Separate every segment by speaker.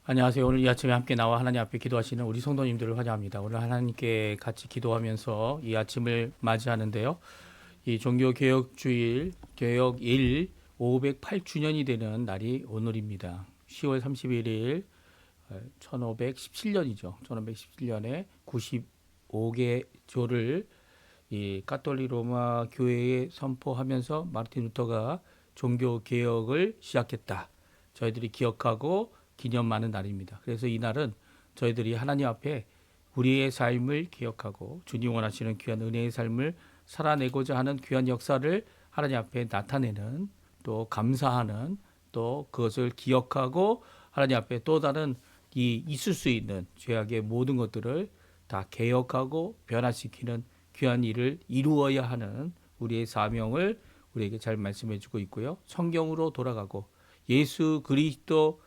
Speaker 1: 안녕하세요. 오늘 이 아침에 함께 나와 하나님 앞에 기도하시는 우리 성도님들을 환영합니다. 오늘 하나님께 같이 기도하면서 이 아침을 맞이하는데요. 이 종교개혁주일 개혁일 508주년이 되는 날이 오늘입니다. 10월 31일 1517년이죠. 1517년에 95개 조를 이 가톨릭 로마 교회에 선포하면서 마르틴 루터가 종교 개혁을 시작했다. 저희들이 기억하고 기념하는 날입니다. 그래서 이 날은 저희들이 하나님 앞에 우리의 삶을 기억하고 주님 원하시는 귀한 은혜의 삶을 살아내고자 하는 귀한 역사를 하나님 앞에 나타내는, 또 감사하는, 또 그것을 기억하고 하나님 앞에 또 다른 이 있을 수 있는 죄악의 모든 것들을 다 개혁하고 변화시키는 귀한 일을 이루어야 하는 우리의 사명을 우리에게 잘 말씀해 주고 있고요. 성경으로 돌아가고 예수 그리스도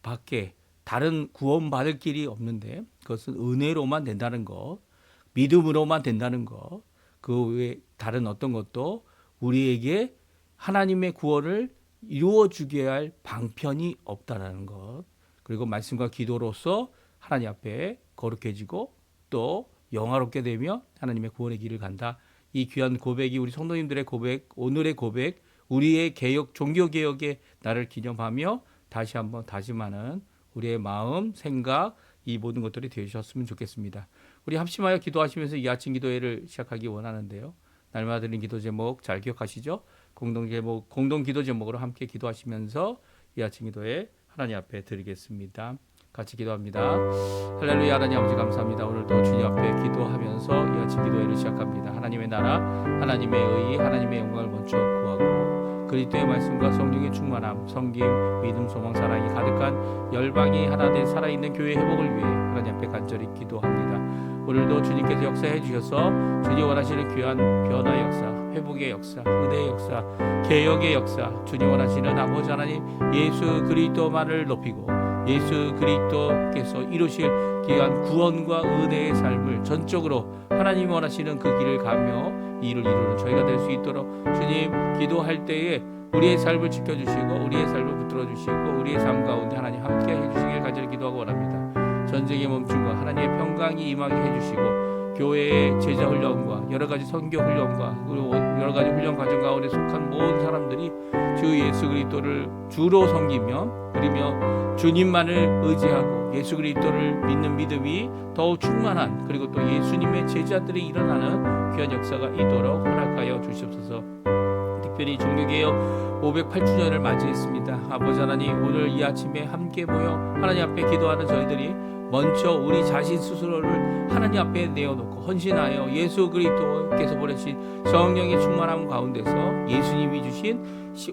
Speaker 1: 밖에 다른 구원받을 길이 없는데 그것은 은혜로만 된다는 것, 믿음으로만 된다는 것, 그 외에 다른 어떤 것도 우리에게 하나님의 구원을 이루어 주게 할 방편이 없다라는 것, 그리고 말씀과 기도로서 하나님 앞에 거룩해지고 또 영화롭게 되며 하나님의 구원의 길을 간다. 이 귀한 고백이 우리 성도님들의 고백, 오늘의 고백, 우리의 개혁, 종교 개혁의 날을 기념하며 다시 한번 다짐하는 우리의 마음, 생각, 이 모든 것들이 되셨으면 좋겠습니다. 우리 합심하여 기도하시면서 이 아침 기도회를 시작하기 원하는데요. 날마다 드리는 기도 제목 잘 기억하시죠? 공동 기도 제목으로 함께 기도하시면서 이 아침 기도회 하나님 앞에 드리겠습니다. 같이 기도합니다. 할렐루야. 하나님 아버지 감사합니다. 오늘도 주님 앞에 기도하면서 이 아침 기도회를 시작합니다. 하나님의 나라, 하나님의 의, 하나님의 영광을 먼저 구하고 그리스도의 말씀과 성령의 충만함, 성김, 믿음, 소망, 사랑이 가득한 열방이 하나 된 살아있는 교회 회복을 위해 하나님 앞에 간절히 기도합니다. 오늘도 주님께서 역사해 주셔서 주님 원하시는 귀한 변화 역사, 회복의 역사, 은혜의 역사, 개혁의 역사, 주님 원하시는 아버지 하나님 예수 그리스도만을 높이고 예수 그리스도께서 이루실 귀한 구원과 은혜의 삶을 전적으로 하나님이 원하시는 그 길을 가며 이 일을 이루는 저희가 될 수 있도록 주님 기도할 때에 우리의 삶을 지켜주시고 우리의 삶을 붙들어 주시고 우리의 삶 가운데 하나님 함께 해주시길 간절히 기도하고 원합니다. 전쟁의 멈춤과 하나님의 평강이 임하게 해주시고 교회의 제자 훈련과 여러 가지 선교 훈련과 그리고 여러 가지 훈련 과정 가운데 속한 모든 사람들이 주 예수 그리스도를 주로 섬기며 그리며 주님만을 의지하고 예수 그리스도를 믿는 믿음이 더욱 충만한 그리고 또 예수님의 제자들이 일어나는 귀한 역사가 있도록 허락하여 주시옵소서. 특별히 종교개혁 508주년을 맞이했습니다. 아버지 하나님 오늘 이 아침에 함께 모여 하나님 앞에 기도하는 저희들이 먼저 우리 자신 스스로를 하나님 앞에 내어놓고 헌신하여 예수 그리스도께서 보내신 성령의 충만함 가운데서 예수님이 주신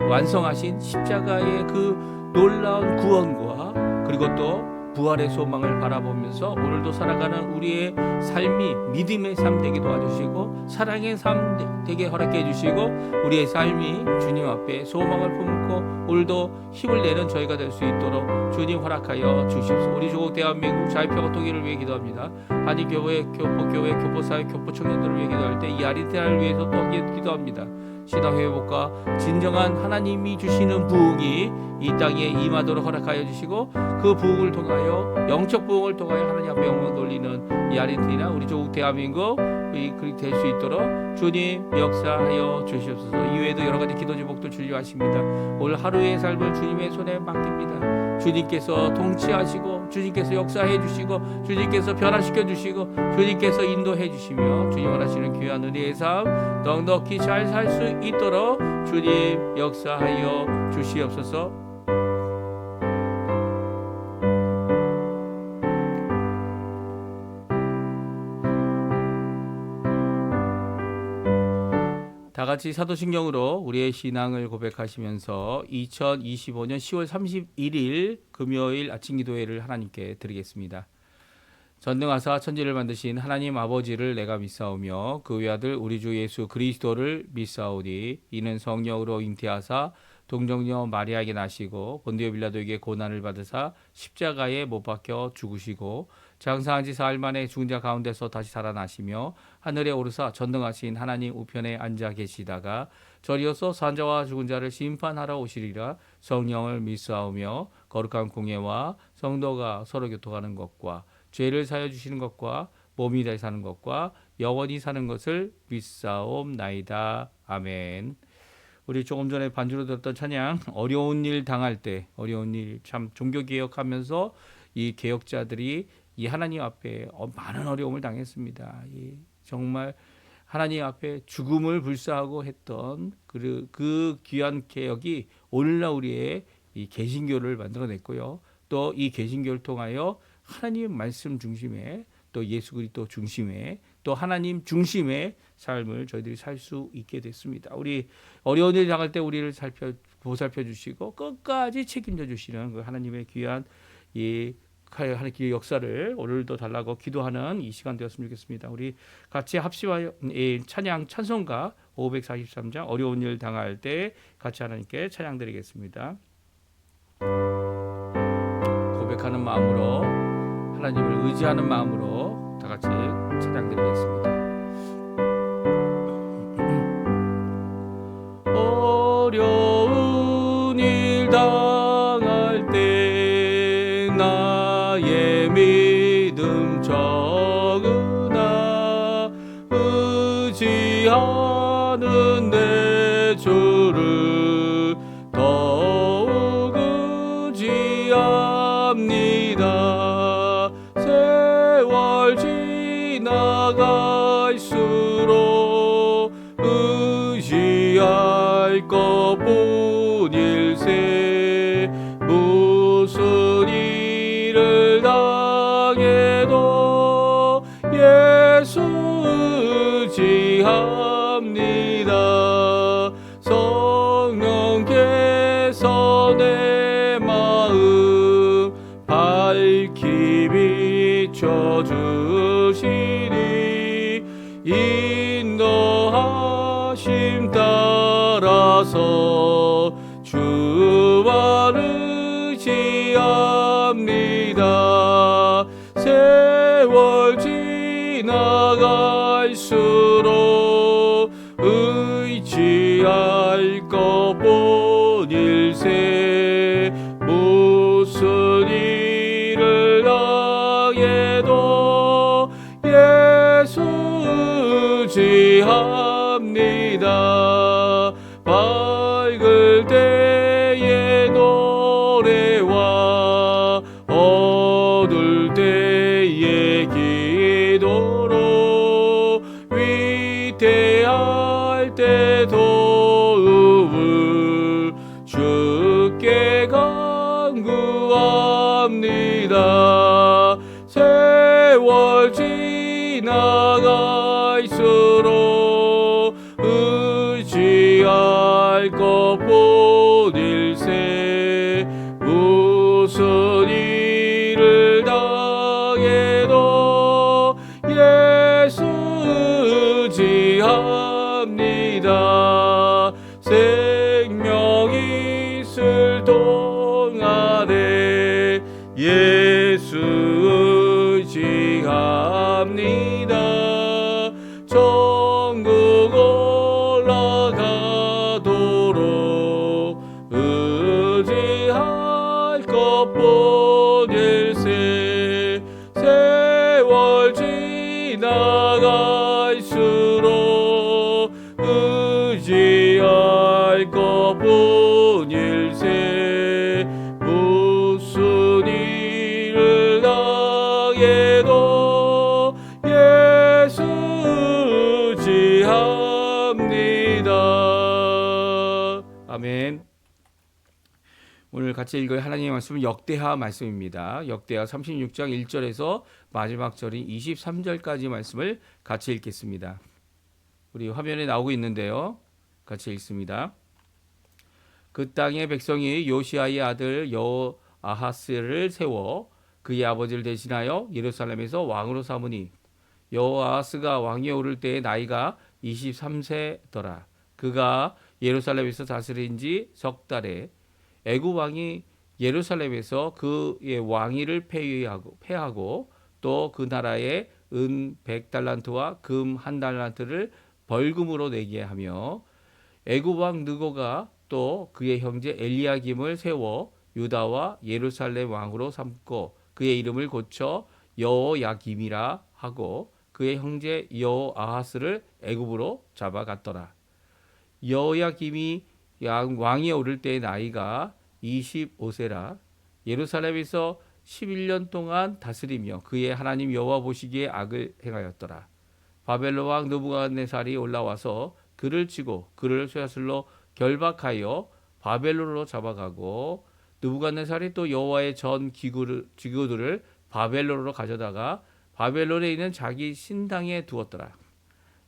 Speaker 1: 완성하신 십자가의 그 놀라운 구원과 그리고 또 부활의 소망을 바라보면서 오늘도 살아가는 우리의 삶이 믿음의 삶 되게 도와주시고 사랑의 삶 되게 허락해 주시고 우리의 삶이 주님 앞에 소망을 품고 오늘도 힘을 내는 저희가 될 수 있도록 주님 허락하여 주시옵소서. 우리 조국 대한민국 자유평화 통일을 위해 기도합니다. 한인교회, 교포교회, 교포사회, 교포청년들을 위해 기도할 때 이 아리테아를 위해서 또 기도합니다. 신앙회복과 진정한 하나님이 주시는 부흥이 이 땅에 임하도록 허락하여 주시고 그 부흥을 통하여 영적 부흥을 통하여 하나님 앞에 영광 돌리는 이 아르헨티나 우리 조국 대한민국 그렇게 될 수 있도록 주님 역사하여 주시옵소서. 이외에도 여러 가지 기도 제목도 주님하십니다. 오늘 하루의 삶을 주님의 손에 맡깁니다. 주님께서 통치하시고 주님께서 역사해 주시고 주님께서 변화시켜 주시고 주님께서 인도해 주시며 주님 원하시는 귀한 은혜의 삶 넉넉히 잘 살 수 있도록 주님 역사하여 주시옵소서. 다 같이 사도신경으로 우리의 신앙을 고백하시면서 2025년 10월 31일 금요일 아침 기도회를 하나님께 드리겠습니다. 전능하사 천지를 만드신 하나님 아버지를 내가 믿사오며 그 외아들 우리 주 예수 그리스도를 믿사오니 이는 성령으로 잉태하사 동정녀 마리아에게 나시고 본디오 빌라도에게 고난을 받으사 십자가에 못 박혀 죽으시고 장사한 지 사흘 만에 죽은 자 가운데서 다시 살아나시며 하늘에 오르사 전능하신 하나님 우편에 앉아 계시다가 저리어서 산자와 죽은 자를 심판하러 오시리라. 성령을 믿사오며 거룩한 공예와 성도가 서로 교통하는 것과 죄를 사여 주시는 것과 몸이 다시 사는 것과 영원히 사는 것을 믿사옵나이다. 아멘. 우리 조금 전에 반주로 들었던 찬양, 어려운 일 당할 때, 어려운 일, 참 종교 개혁하면서 이 개혁자들이 이 하나님 앞에 많은 어려움을 당했습니다. 정말 하나님 앞에 죽음을 불사하고 했던 그 귀한 개혁이 오늘날 우리의 이 개신교를 만들어냈고요. 또 이 개신교를 통하여 하나님 말씀 중심에, 또 예수 그리스도 중심에, 또 하나님 중심의 삶을 저희들이 살 수 있게 됐습니다. 우리 어려운 일 당할 때 우리를 보살펴 주시고 끝까지 책임져 주시는 그 하나님의 귀한 이 하나님의 길의 역사를 오늘도 달라고 기도하는 이 시간 되었으면 좋겠습니다. 우리 같이 합시와 찬양 찬송가 543장 어려운 일 당할 때 같이 하나님께 찬양 드리겠습니다. 고백하는 마음으로, 하나님을 의지하는 마음으로 다 같이 찬양 드리겠습니다. 어려운 일 당할 때 나의 믿음 적으나 의지하는 내 주를 더욱 의지합니다. 세월 지나갈수록 의지할 것뿐일세. 무슨 일을 당해도 예수 의지합니다. 성령께서 내 마음 밝히 비춰주시니 인도하심 따라서 주만 의지합니다. 세월 지나갈수록 의지할 것뿐일세. 무슨 일을 당해도 예수 의지합니다. 밝을 때의 노래와 어두울 때의 기도로 위대할 때 도움을 주께 간구합니다. 세월 지나갈수록 의지할 것뿐일세. 무슨 일을 당해도 예수 의지합니다. 생명 있을 동안에 예수 의지합니다. 천국 올라가도록 의지할 것뿐일세. 세월 지나갈수록 의지할 것뿐일세. 무슨 일을 당해도 예수 의지합니다. 아멘. 오늘 같이 읽을 하나님의 말씀은 역대하 말씀입니다. 역대하 36장 1절에서 마지막 절인 23절까지 말씀을 같이 읽겠습니다. 우리 화면에 나오고 있는데요. 같이 읽습니다. 그 땅의 백성이 요시아의 아들 여호아하스를 세워 그의 아버지를 대신하여 예루살렘에서 왕으로 삼으니 여호아하스가 왕위에 오를 때의 나이가 23세더라. 그가 예루살렘에서 다스린 지 석 달에 애굽 왕이 예루살렘에서 그의 왕위를 폐하고 또 그 나라에 은 100달란트와 금 1달란트를 벌금으로 내게 하며 애굽 왕 느고가 또 그의 형제 엘리야김을 세워 유다와 예루살렘 왕으로 삼고 그의 이름을 고쳐 여호야김이라 하고 그의 형제 여호아하스를 애굽으로 잡아갔더라. 여호야김이 왕위에 오를 때의 나이가 25세라. 예루살렘에서 11년 동안 다스리며 그의 하나님 여호와 보시기에 악을 행하였더라. 바벨론 왕 느부갓네살이 올라와서 그를 치고 그를 쇠사슬로 결박하여 바벨론으로 잡아가고 느부갓네살이 또 여호와의 전 기구들을 바벨론으로 가져다가 바벨론에 있는 자기 신당에 두었더라.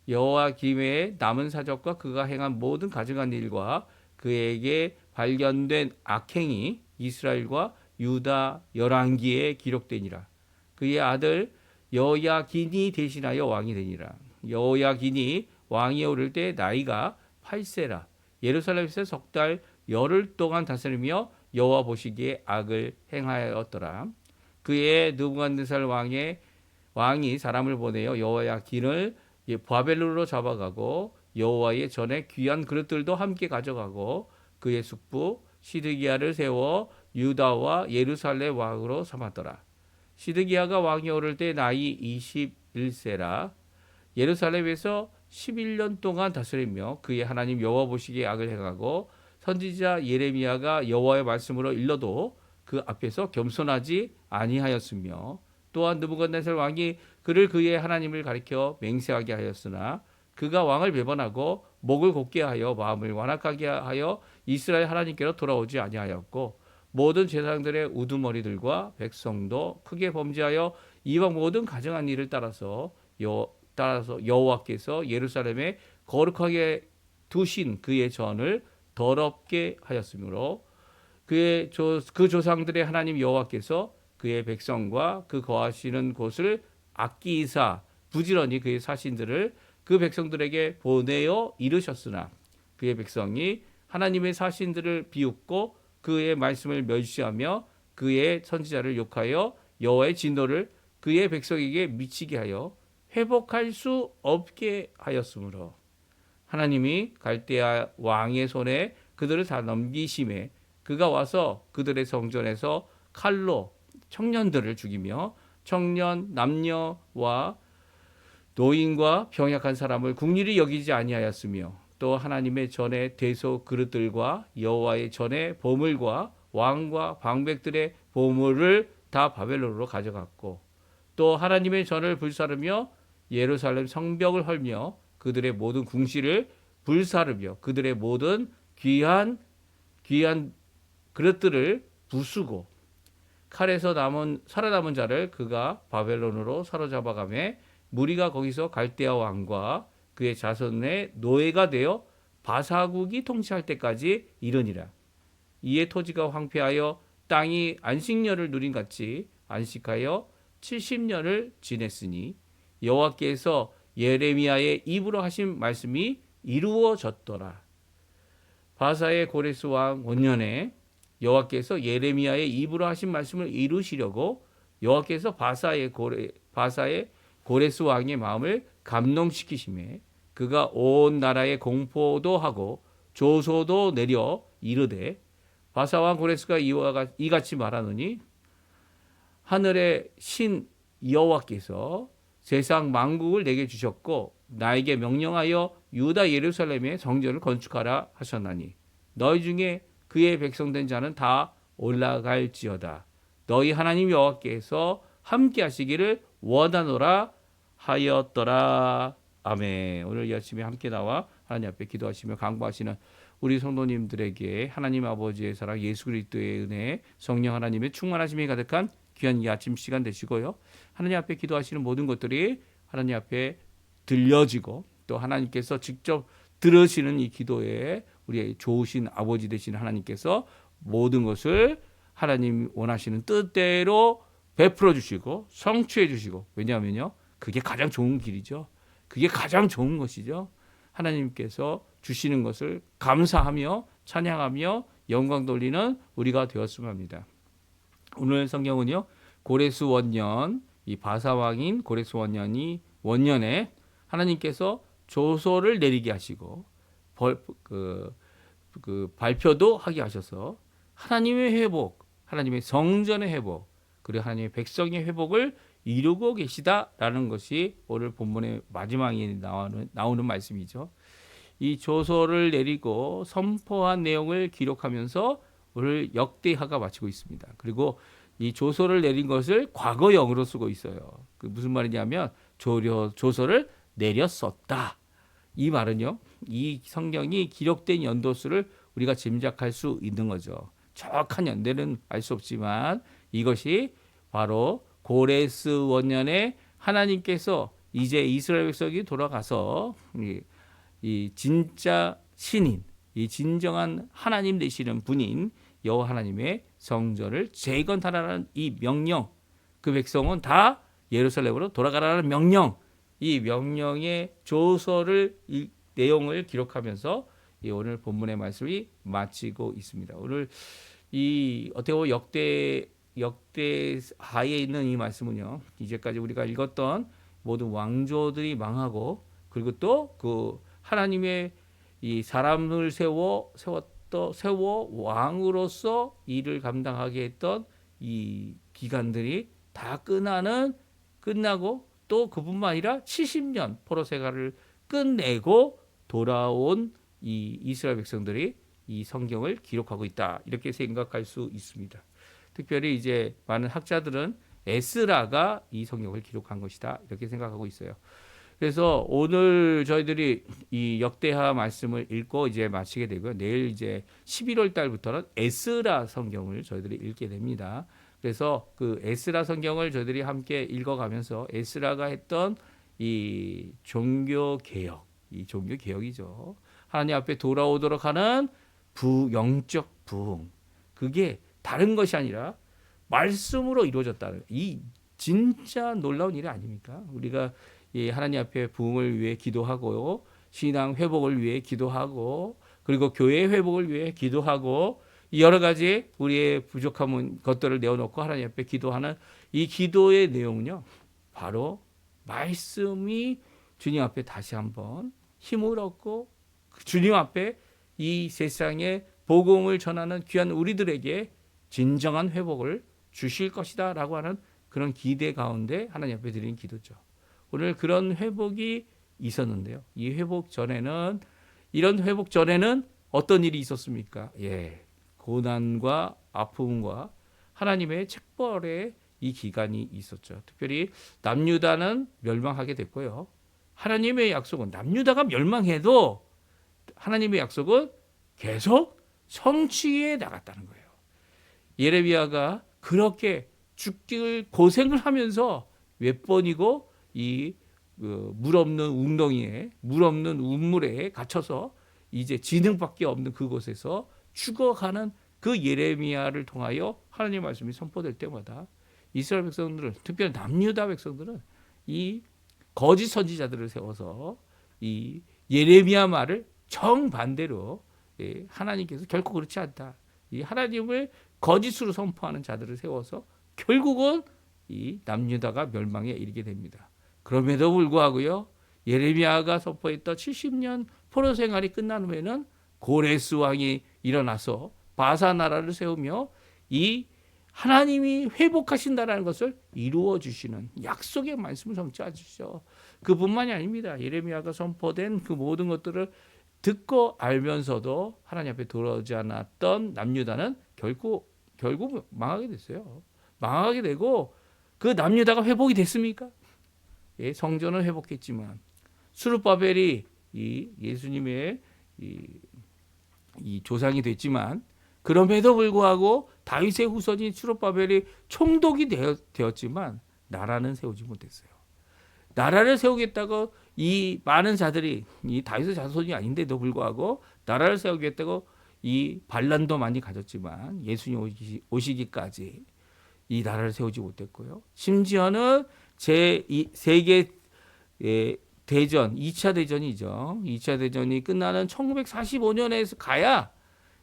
Speaker 1: 여호야김의 남은 사적과 그가 행한 모든 가증한 일과 그에게 발견된 악행이 이스라엘과 유다 열왕기에 기록되니라. 그의 아들 여호야긴이 대신하여 왕이 되니라. 여호야긴이 왕위에 오를 때 나이가 8세라. 예루살렘에서 석 달 열흘 동안 다스리며 여호와 보시기에 악을 행하였더라. 그의 느부갓네살 왕이 사람을 보내어 여호야긴을 바벨론으로 잡아가고 여호와의 전에 귀한 그릇들도 함께 가져가고 그의 숙부 시드기야를 세워 유다와 예루살렘 왕으로 삼았더라. 시드기야가 왕이 오를 때 나이 21세라. 예루살렘에서 11년 동안 다스리며 그의 하나님 여호와 보시기에 악을 행하고 선지자 예레미야가 여호와의 말씀으로 일러도 그 앞에서 겸손하지 아니하였으며 또한 느부갓네살 왕이 그를 그의 하나님을 가리켜 맹세하게 하였으나 그가 왕을 배반하고 목을 곧게 하여 마음을 완악하게 하여 이스라엘 하나님께로 돌아오지 아니하였고 모든 제사장들의 우두머리들과 백성도 크게 범죄하여 이방 모든 가증한 일을 따라서 여호와께서 예루살렘에 거룩하게 두신 그의 전을 더럽게 하였으므로 그 조상들의 하나님 여호와께서 그의 백성과 그 거하시는 곳을 아끼사 부지런히 그의 사신들을 그 백성들에게 보내어 이르셨으나 그의 백성이 하나님의 사신들을 비웃고 그의 말씀을 멸시하며 그의 선지자를 욕하여 여호와의 진노를 그의 백성에게 미치게 하여 회복할 수 없게 하였으므로 하나님이 갈대아 왕의 손에 그들을 다 넘기심에 그가 와서 그들의 성전에서 칼로 청년들을 죽이며 청년 남녀와 노인과 병약한 사람을 국률이 여기지 아니하였으며 또 하나님의 전에 대소 그릇들과 여호와의 전에 보물과 왕과 방백들의 보물을 다 바벨론으로 가져갔고 또 하나님의 전을 불사르며 예루살렘 성벽을 헐며 그들의 모든 궁시를 불사르며 그들의 모든 귀한 그릇들을 부수고 칼에서 살아남은 자를 그가 바벨론으로 사로잡아가며 무리가 거기서 갈대아 왕과 그의 자손의 노예가 되어 바사국이 통치할 때까지 이르니라. 이에 토지가 황폐하여 땅이 안식년을 누린 같이 안식하여 70년을 지냈으니 여호와께서 예레미야의 입으로 하신 말씀이 이루어졌더라. 바사의 고레스 왕 5년에 여호와께서 예레미야의 입으로 하신 말씀을 이루시려고 여호와께서 바사의 고레스 왕의 마음을 감동시키심에 그가 온 나라에 공포도 하고 조소도 내려 이르되 바사 왕 고레스가 이같이 말하노니 하늘의 신 여호와께서 세상 만국을 내게 주셨고 나에게 명령하여 유다 예루살렘의 성전을 건축하라 하셨나니 너희 중에 그의 백성된 자는 다 올라갈지어다. 너희 하나님 여호와께서 함께 하시기를 원하노라 하였더라. 아멘. 오늘 아침에 함께 나와 하나님 앞에 기도하시며 강구하시는 우리 성도님들에게 하나님 아버지의 사랑 예수 그리스도의 은혜 성령 하나님의 충만하심이 가득한 귀한 이 아침 시간 되시고요. 하나님 앞에 기도하시는 모든 것들이 하나님 앞에 들려지고 또 하나님께서 직접 들으시는 이 기도에 우리의 좋으신 아버지 되시는 하나님께서 모든 것을 하나님 원하시는 뜻대로 베풀어 주시고 성취해 주시고 왜냐하면요. 그게 가장 좋은 길이죠. 그게 가장 좋은 것이죠. 하나님께서 주시는 것을 감사하며 찬양하며 영광 돌리는 우리가 되었으면 합니다. 오늘 성경은요. 고레스 원년 이 바사 왕인 고레스 원년에 하나님께서 조서를 내리게 하시고 그 발표도 하게 하셔서 하나님의 회복, 하나님의 성전의 회복, 그리고 하나님의 백성의 회복을 이루고 계시다라는 것이 오늘 본문의 마지막에 나오는 말씀이죠. 이 조서를 내리고 선포한 내용을 기록하면서 오늘 역대하가 마치고 있습니다. 그리고 이 조서를 내린 것을 과거형으로 쓰고 있어요. 그 무슨 말이냐면 조서를 내렸었다. 이 말은요, 이 성경이 기록된 연도수를 우리가 짐작할 수 있는 거죠. 정확한 연대는 알 수 없지만 이것이 바로 고레스 원년에 하나님께서 이제 이스라엘 백성이 돌아가서 이 진짜 신인, 이 진정한 하나님 되시는 분인 여호와 하나님의 성전을 재건하라는 이 명령, 그 백성은 다 예루살렘으로 돌아가라는 명령, 이 명령의 조서를 이 내용을 기록하면서 이 오늘 본문의 말씀이 마치고 있습니다. 오늘 이 어떻게 보면 역대하에 있는 이 말씀은요, 이제까지 우리가 읽었던 모든 왕조들이 망하고 그리고 또 그 하나님의 이 사람을 세워 왕으로서 일을 감당하게 했던 이 기간들이 다 끝나고 또 그뿐만 아니라 70년 포로 생활을 끝내고 돌아온 이 이스라엘 백성들이 이 성경을 기록하고 있다. 이렇게 생각할 수 있습니다. 특별히 이제 많은 학자들은 에스라가 이 성경을 기록한 것이다. 이렇게 생각하고 있어요. 그래서 오늘 저희들이 이 역대하 말씀을 읽고 이제 마치게 되고요. 내일 이제 11월 달부터는 에스라 성경을 저희들이 읽게 됩니다. 그래서 그 에스라 성경을 저희들이 함께 읽어가면서 에스라가 했던 이 종교 개혁이죠. 하나님 앞에 돌아오도록 하는 영적 부흥. 그게 다른 것이 아니라 말씀으로 이루어졌다는, 이 진짜 놀라운 일이 아닙니까? 우리가 이 하나님 앞에 부흥을 위해 기도하고요, 신앙 회복을 위해 기도하고, 그리고 교회 회복을 위해 기도하고, 여러 가지 우리의 부족한 것들을 내어놓고 하나님 앞에 기도하는 이 기도의 내용은요, 바로 말씀이 주님 앞에 다시 한번 힘을 얻고 주님 앞에 이 세상에 복음을 전하는 귀한 우리들에게 진정한 회복을 주실 것이다 라고 하는 그런 기대 가운데 하나님 앞에 드리는 기도죠. 오늘 그런 회복이 있었는데요. 이 회복 전에는, 이런 회복 전에는 어떤 일이 있었습니까? 고난과 아픔과 하나님의 책벌의 이 기간이 있었죠. 특별히 남유다는 멸망하게 됐고요. 하나님의 약속은 남유다가 멸망해도 하나님의 약속은 계속 성취해 나갔다는 거예요. 예레미야가 그렇게 죽길 고생을 하면서 몇 번이고 이 물 없는 웅덩이에, 물 없는 우물에 갇혀서 이제 진흙밖에 없는 그곳에서 죽어가는 그 예레미야를 통하여 하나님의 말씀이 선포될 때마다 이스라엘 백성들은, 특별히 남유다 백성들은 이 거짓 선지자들을 세워서 이 예레미야 말을 정반대로 하나님께서 결코 그렇지 않다, 이 하나님을 거짓으로 선포하는 자들을 세워서 결국은 이 남유다가 멸망에 이르게 됩니다. 그럼에도 불구하고요, 예레미야가 선포했던 70년 포로 생활이 끝난 후에는 고레스 왕이 일어나서 바사 나라를 세우며 이 하나님이 회복하신다라는 것을 이루어 주시는 약속의 말씀을 성취하시죠. 그뿐만이 아닙니다. 예레미야가 선포된 그 모든 것들을 듣고 알면서도 하나님 앞에 돌아오지 않았던 남유다는 결국 망하게 됐어요. 망하게 되고, 그 남유다가 회복이 됐습니까? 성전은 회복했지만 스룹바벨이 이 예수님의 이 조상이 됐지만, 그럼에도 불구하고 다윗의 후손인 스룹바벨이 총독이 되었지만 나라는 세우지 못했어요. 나라를 세우겠다고 이 많은 자들이, 이 다윗의 자손이 아닌데도 불구하고 나라를 세우겠다고 이 반란도 많이 가졌지만 예수님 오시기까지 이 나라를 세우지 못했고요. 심지어는 세계 대전, 2차 대전이죠. 2차 대전이 끝나는 1945년에서 가야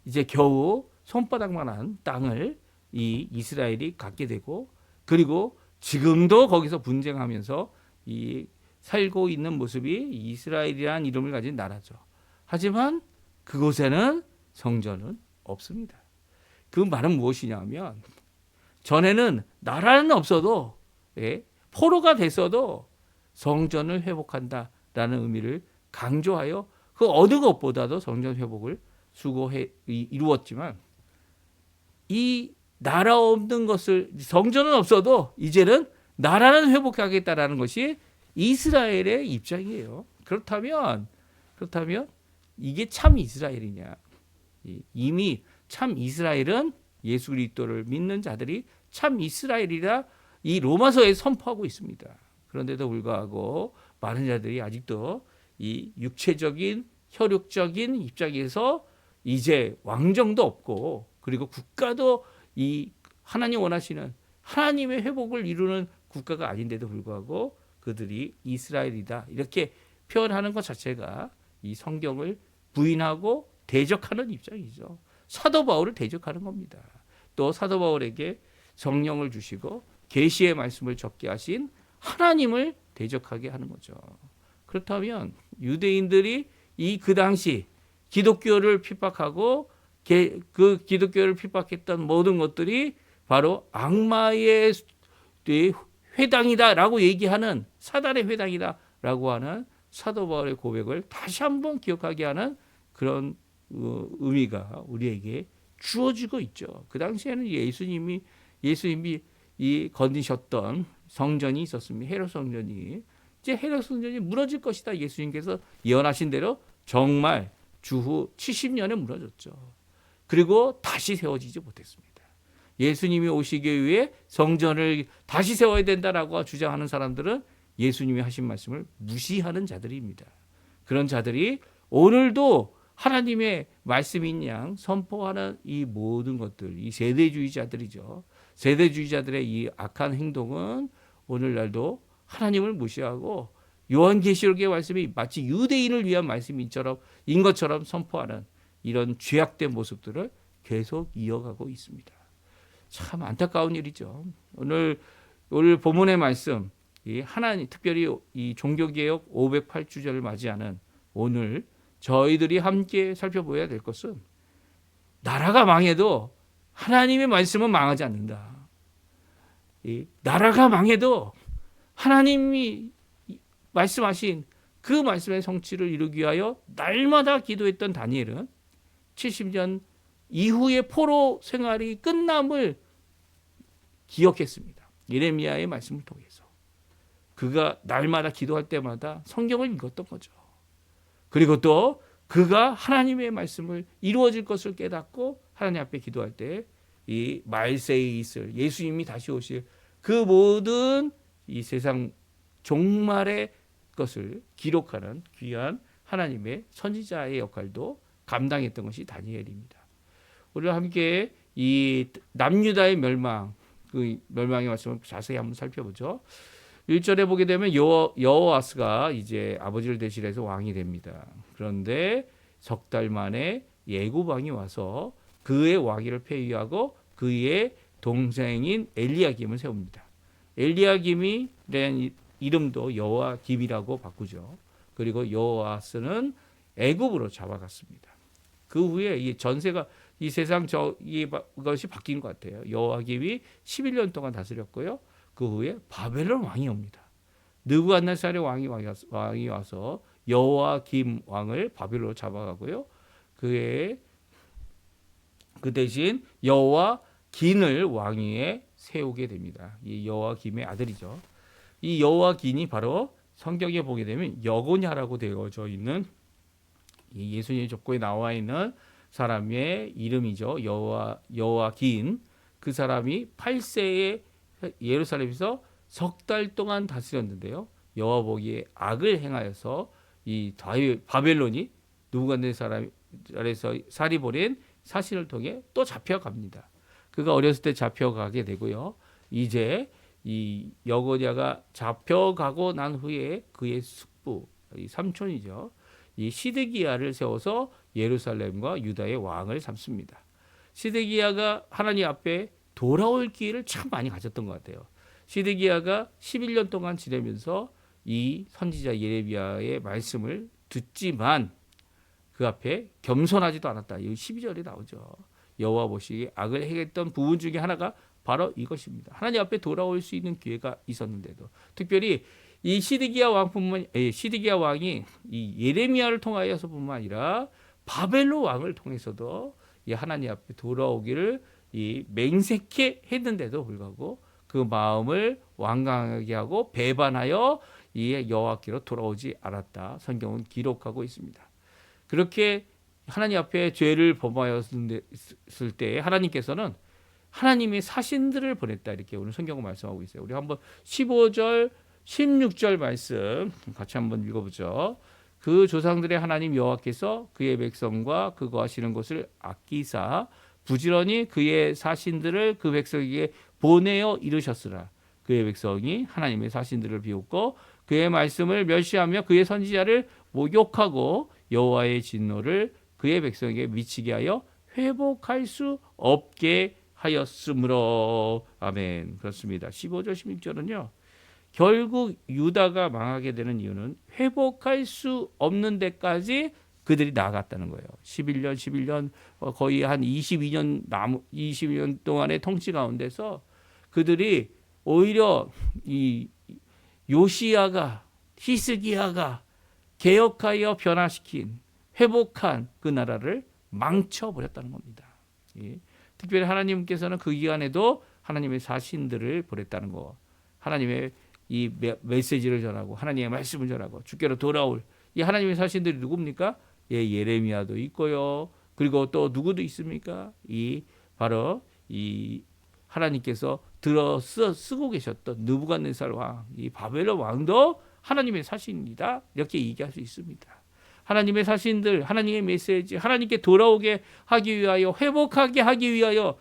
Speaker 1: 이제 겨우 손바닥만한 땅을 이 이스라엘이 갖게 되고, 그리고 지금도 거기서 분쟁하면서 이 살고 있는 모습이 이스라엘이라는 이름을 가진 나라죠. 하지만 그곳에는 성전은 없습니다. 그 말은 무엇이냐면 전에는 나라는 없어도 포로가 됐어도 성전을 회복한다라는 의미를 강조하여 그 어느 것보다도 성전 회복을 수고해 이루었지만 이 나라 없는 것을 성전은 없어도 이제는 나라는 회복하겠다라는 것이 이스라엘의 입장이에요. 그렇다면 이게 참 이스라엘이냐? 이미 참 이스라엘은 예수 그리스도를 믿는 자들이 참 이스라엘이라 이 로마서에 선포하고 있습니다. 그런데도 불구하고 많은 자들이 아직도 이 육체적인 혈육적인 입장에서 이제 왕정도 없고 그리고 국가도 이 하나님 원하시는 하나님의 회복을 이루는 국가가 아닌데도 불구하고 그들이 이스라엘이다 이렇게 표현하는 것 자체가 이 성경을 부인하고 대적하는 입장이죠. 사도 바울을 대적하는 겁니다. 또 사도 바울에게 성령을 주시고 계시의 말씀을 적게 하신 하나님을 대적하게 하는 거죠. 그렇다면 유대인들이 그 당시 기독교를 핍박하고 그 기독교를 핍박했던 모든 것들이 바로 악마의 회당이다라고 얘기하는 사단의 회당이다라고 하는 사도 바울의 고백을 다시 한번 기억하게 하는 그런 의미가 우리에게 주어지고 있죠. 그 당시에는 예수님이 이 건드셨던 성전이 있었습니다. 헤롯 성전이 이제 헤롯 성전이 무너질 것이다. 예수님께서 예언하신 대로 정말 주후 70년에 무너졌죠. 그리고 다시 세워지지 못했습니다. 예수님이 오시기 위해 성전을 다시 세워야 된다라고 주장하는 사람들은 예수님이 하신 말씀을 무시하는 자들입니다. 그런 자들이 오늘도 하나님의 말씀인 양 선포하는 이 모든 것들, 이 세대주의자들이죠. 세대주의자들의 이 악한 행동은 오늘날도 하나님을 무시하고 요한계시록의 말씀이 마치 유대인을 위한 말씀인 것처럼 선포하는 이런 죄악된 모습들을 계속 이어가고 있습니다. 참 안타까운 일이죠. 오늘 본문의 말씀, 이 하나님 특별히 이 종교개혁 508주년을 맞이하는 오늘 저희들이 함께 살펴보아야 될 것은 나라가 망해도 하나님의 말씀은 망하지 않는다. 이 나라가 망해도 하나님이 말씀하신 그 말씀의 성취를 이루기 위하여 날마다 기도했던 다니엘은 70년 이후의 포로 생활이 끝남을 기억했습니다. 예레미야의 말씀을 통해서. 그가 날마다 기도할 때마다 성경을 읽었던 거죠. 그리고 또 그가 하나님의 말씀을 이루어질 것을 깨닫고 하나님 앞에 기도할 때 이 말세에 있을 예수님이 다시 오실 그 모든 이 세상 종말의 것을 기록하는 귀한 하나님의 선지자의 역할도 감당했던 것이 다니엘입니다. 우리가 함께 이 남유다의 멸망, 그 멸망의 말씀을 자세히 한번 살펴보죠. 1절에 보게 되면 여호아스가 이제 아버지를 대신해서 왕이 됩니다. 그런데 석 달 만에 예굽 왕이 와서 그의 왕위를 폐위하고 그의 동생인 엘리야김을 세웁니다. 엘리야김이 낸 이름도 여호와김이라고 바꾸죠. 그리고 여호아스는 애굽으로 잡아갔습니다. 그 후에 이 전세가 이 세상 이것이 바뀐 것 같아요. 여호와김이 11년 동안 다스렸고요. 그 후에 바벨론 왕이 옵니다. 느부갓네살의 왕이 와서 여호와김 왕을 바벨론으로 잡아가고요. 그 대신 여호와긴을 왕위에 세우게 됩니다. 이 여호와김의 아들이죠. 이 여호와긴이 바로 성경에 보게 되면 여고냐라고 되어져 있는 이 예수님의 족보에 나와 있는 사람의 이름이죠. 여호와긴. 그 사람이 8세에 예루살렘에서 석 달 동안 다스렸는데요. 여호와 보기에 악을 행하여서 이 바벨론이 느부갓네살에서 살이 보낸 사신을 통해 또 잡혀갑니다. 그가 어렸을 때 잡혀가게 되고요. 이제 이 여고냐가 잡혀가고 난 후에 그의 숙부, 이 삼촌이죠. 이 시드기야를 세워서 예루살렘과 유다의 왕을 삼습니다. 시드기야가 하나님 앞에 돌아올 기회를 참 많이 가졌던 것 같아요. 시드기야가 11년 동안 지내면서 이 선지자 예레미야의 말씀을 듣지만 그 앞에 겸손하지도 않았다. 이 12절에 나오죠. 여호와 보시기에 악을 행했던 부분 중에 하나가 바로 이것입니다. 하나님 앞에 돌아올 수 있는 기회가 있었는데도, 특별히 이 시드기야 왕이 이 예레미야를 통하여서뿐만 아니라 바벨론 왕을 통해서도 이 하나님 앞에 돌아오기를 이 맹세케 했는데도 불구하고 그 마음을 완강하게 하고 배반하여 이 여호와께로 돌아오지 않았다. 성경은 기록하고 있습니다. 그렇게 하나님 앞에 죄를 범하였을 때 하나님께서는 하나님의 사신들을 보냈다. 이렇게 오늘 성경은 말씀하고 있어요. 우리 한번 15절, 16절 말씀 같이 한번 읽어보죠. 그 조상들의 하나님 여호와께서 그의 백성과 그 거하시는 곳을 아끼사 부지런히 그의 사신들을 그 백성에게 보내어 이르셨으라. 그의 백성이 하나님의 사신들을 비웃고 그의 말씀을 멸시하며 그의 선지자를 모욕하고 여호와의 진노를 그의 백성에게 미치게 하여 회복할 수 없게 하였으므로. 아멘. 그렇습니다. 15절 16절은요. 결국 유다가 망하게 되는 이유는 회복할 수 없는 데까지 그들이 나아갔다는 거예요. 11년 거의 한 22년 동안의 통치 가운데서 그들이 오히려 이 요시야가 히스기야가 개혁하여 변화시킨 회복한 그 나라를 망쳐버렸다는 겁니다. 예. 특별히 하나님께서는 그 기간에도 하나님의 사신들을 보냈다는 거, 하나님의 이 메시지를 전하고 하나님의 말씀을 전하고 주께로 돌아올 이 하나님의 사신들이 누굽니까? 예, 예레미야도 있고요. 그리고 또 누구도 있습니까? 이 바로 이 하나님께서 쓰고 계셨던 느부갓네살 왕, 이 바벨론 왕도 하나님의 사신이다. 이렇게 얘기할 수 있습니다. 하나님의 사신들, 하나님의 메시지, 하나님께 돌아오게 하기 위하여, 회복하게 하기 위하여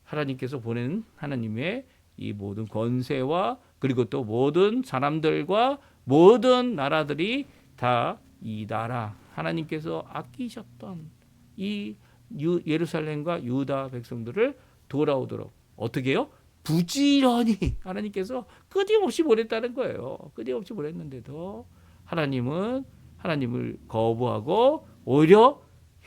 Speaker 1: 하나님께서 보낸 하나님의 이 모든 권세와 그리고 또 모든 사람들과 모든 나라들이 다 이 나라 하나님께서 아끼셨던 이 예루살렘과 유다 백성들을 돌아오도록 어떻게 해요? 부지런히 하나님께서 끊임없이 보냈다는 거예요. 끊임없이 보냈는데도 하나님은 하나님을 거부하고 오히려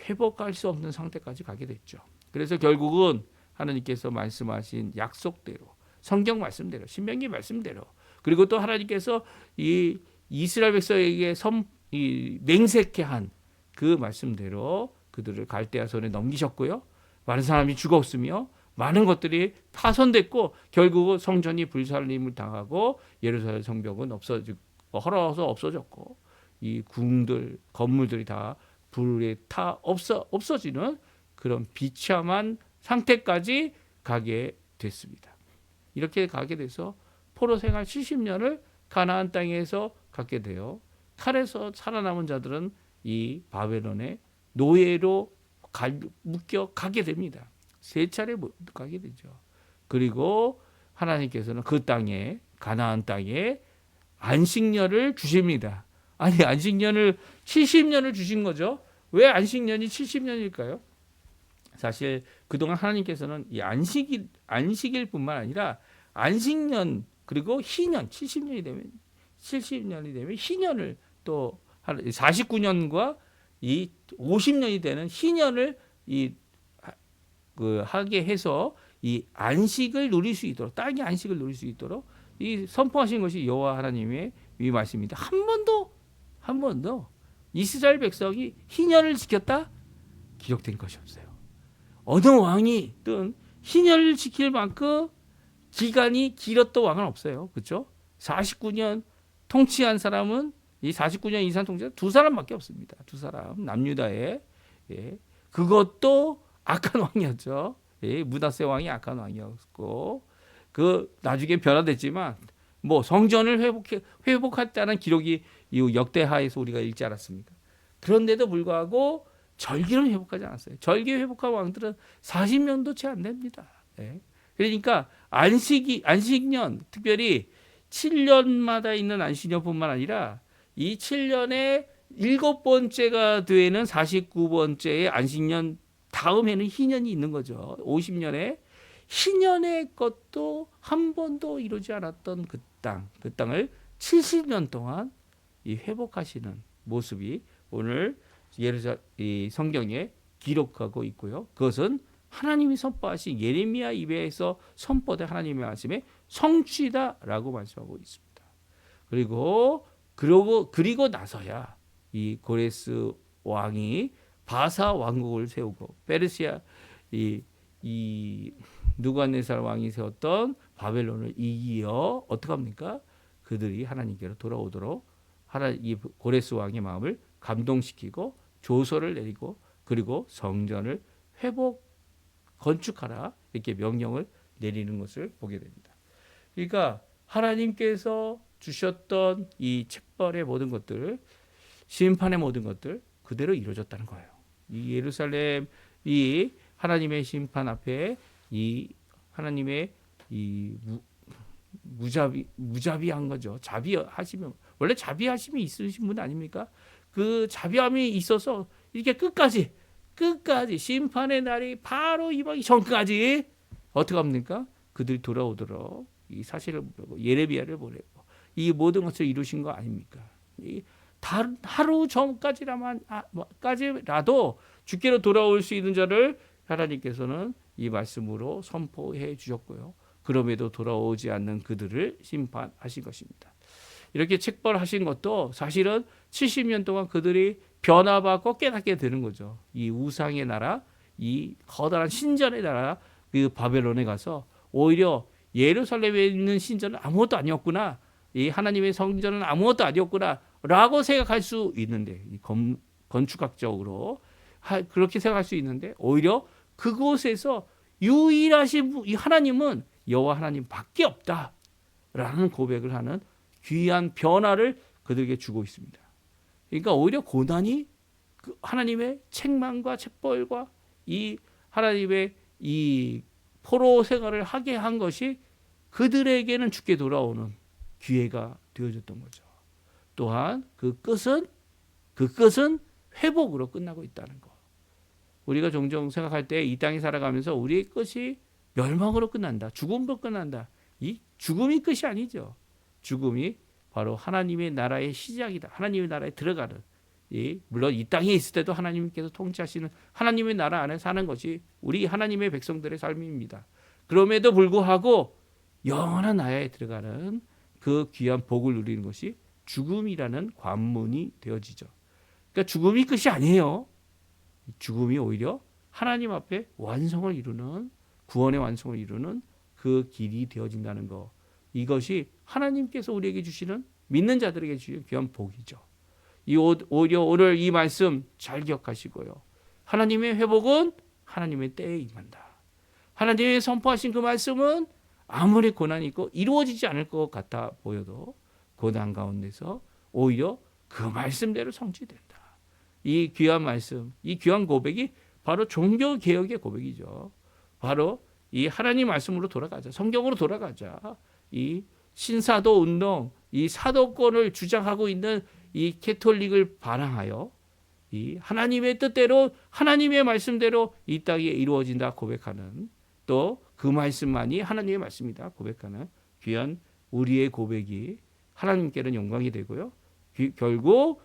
Speaker 1: 회복할 수 없는 상태까지 가게 됐죠. 그래서 결국은 하나님께서 말씀하신 약속대로, 성경 말씀대로, 신명기 말씀대로, 그리고 또 하나님께서 이 이스라엘 백성에게 맹세케 한 그 말씀대로 그들을 갈대아 손에 넘기셨고요. 많은 사람이 죽었으며 많은 것들이 파손됐고 결국은 성전이 불살림을 당하고 예루살렘 성벽은 헐어서 없어졌고 이 궁들, 건물들이 다 불에 타 없어지는 그런 비참한 상태까지 가게 됐습니다. 이렇게 가게 돼서 포로 생활 70년을 가나안 땅에서 갖게 돼요. 칼에서 살아남은 자들은 이 바벨론의 노예로 묶여 가게 됩니다. 세 차례 가게 되죠. 그리고 하나님께서는 그 땅에, 가나안 땅에 안식년을 주십니다. 아니, 안식년을 70년을 주신 거죠. 왜 안식년이 70년일까요? 사실 그동안 하나님께서는 이 안식일 뿐만 아니라 안식년 그리고 희년 70년이 되면 희년을 또 49년과 이 50년이 되는 희년을 하게 해서 이 안식을 누릴 수 있도록, 땅의 안식을 누릴 수 있도록 이 선포하신 것이 여호와 하나님의 이 말씀입니다. 한 번도 이스라엘 백성이 희년을 지켰다 기록된 것이 없어요. 어느 왕이든 희년을 지킬 만큼 기간이 길었던 왕은 없어요. 그렇죠? 49년 통치한 사람은 이 49년 이상 통치한 두 사람밖에 없습니다. 두 사람 남유다에. 예. 그것도 악한 왕이었죠. 예. 므낫세 왕이 악한 왕이었고 그 나중에 변화됐지만 뭐 성전을 회복했다는 기록이 이 역대하에서 우리가 읽지 않았습니까? 그런데도 불구하고 절기를 회복하지 않았어요. 절기 회복한 왕들은 40년도 채 안 됩니다. 예. 그러니까 안식년, 특별히 7년마다 있는 안식년뿐만 아니라 이 7년의 7번째가 되는 49번째의 안식년 다음에는 희년이 있는 거죠. 50년에 희년의 것도 한 번도 이루지 않았던 그 땅을 70년 동안 이 회복하시는 모습이 오늘 이 성경에 기록하고 있고요. 그것은 하나님이 선포하신 예레미야 입에서 선포된 하나님의 말씀의 성취다라고 말씀하고 있습니다. 그리고 나서야 이 고레스 왕이 바사 왕국을 세우고 페르시아 이 느부갓네살 왕이 세웠던 바벨론을 이기어 어떻게 합니까? 그들이 하나님께로 돌아오도록 이 고레스 왕의 마음을 감동시키고 조서를 내리고 그리고 성전을 건축하라 이렇게 명령을 내리는 것을 보게 됩니다. 그러니까 하나님께서 주셨던 이 책벌의 모든 것들, 심판의 모든 것들 그대로 이루어졌다는 거예요. 이 예루살렘 이 하나님의 심판 앞에 이 하나님의 이 무자비한 거죠. 자비하시면 원래 자비하심이 있으신 분 아닙니까? 그 자비함이 있어서 이렇게 끝까지 심판의 날이 바로 임하기 전까지 어떻게 합니까? 그들이 돌아오도록 이 사실을 보고 예레미야를 보내고 이 모든 것을 이루신 거 아닙니까? 하루 전까지라도 주께로 돌아올 수 있는 자를 하나님께서는 이 말씀으로 선포해 주셨고요. 그럼에도 돌아오지 않는 그들을 심판하신 것입니다. 이렇게 책벌하신 것도 사실은 70년 동안 그들이 변화받고 깨닫게 되는 거죠. 이 우상의 나라, 이 커다란 신전의 나라, 그 바벨론에 가서 오히려 예루살렘에 있는 신전은 아무것도 아니었구나. 이 하나님의 성전은 아무것도 아니었구나. 라고 생각할 수 있는데, 건축학적으로 그렇게 생각할 수 있는데, 오히려 그곳에서 유일하신 이 하나님은 여호와 하나님 밖에 없다. 라는 고백을 하는 귀한 변화를 그들에게 주고 있습니다. 그러니까 오히려 고난이 하나님의 책망과 책벌과 이 하나님의 이 포로 생활을 하게 한 것이 그들에게는 주께 돌아오는 기회가 되어졌던 거죠. 또한 그 끝은 회복으로 끝나고 있다는 거. 우리가 종종 생각할 때 이 땅에 살아가면서 우리의 끝이 멸망으로 끝난다. 죽음으로 끝난다. 이 죽음이 끝이 아니죠. 죽음이 바로 하나님의 나라의 시작이다. 하나님의 나라에 들어가는 물론 이 땅에 있을 때도 하나님께서 통치하시는 하나님의 나라 안에 사는 것이 우리 하나님의 백성들의 삶입니다. 그럼에도 불구하고 영원한 나라에 들어가는 그 귀한 복을 누리는 것이 죽음이라는 관문이 되어지죠. 그러니까 죽음이 끝이 아니에요. 죽음이 오히려 하나님 앞에 완성을 이루는 구원의 완성을 이루는 그 길이 되어진다는 것. 이것이 하나님께서 우리에게 주시는 믿는 자들에게 주시는 귀한 복이죠. 오히려 오늘 이 말씀 잘 기억하시고요. 하나님의 회복은 하나님의 때에 임한다. 하나님의 선포하신 그 말씀은 아무리 고난이 있고 이루어지지 않을 것 같아 보여도 고난 가운데서 오히려 그 말씀대로 성취된다. 이 귀한 말씀, 이 귀한 고백이 바로 종교개혁의 고백이죠. 바로 이 하나님 말씀으로 돌아가자. 성경으로 돌아가자. 이 신사도 운동, 이 사도권을 주장하고 있는 이 캐톨릭을 반항하여 이 하나님의 뜻대로 하나님의 말씀대로 이 땅에 이루어진다 고백하는 또 그 말씀만이 하나님의 말씀이다 고백하는 귀한 우리의 고백이 하나님께는 영광이 되고요. 결국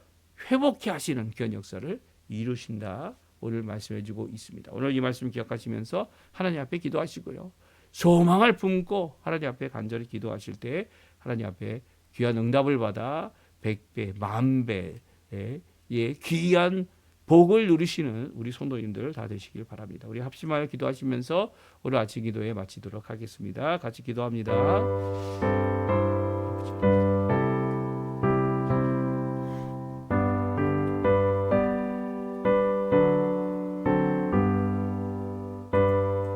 Speaker 1: 회복케 하시는 귀한 역사를 이루신다. 오늘 말씀해 주고 있습니다. 오늘 이 말씀 기억하시면서 하나님 앞에 기도하시고요. 소망을 품고 하나님 앞에 간절히 기도하실 때 하나님 앞에 귀한 응답을 받아 100배, 10,000배의 귀한 복을 누리시는 우리 성도님들 다 되시길 바랍니다. 우리 합심하여 기도하시면서 오늘 아침 기도에 마치도록 하겠습니다. 같이 기도합니다.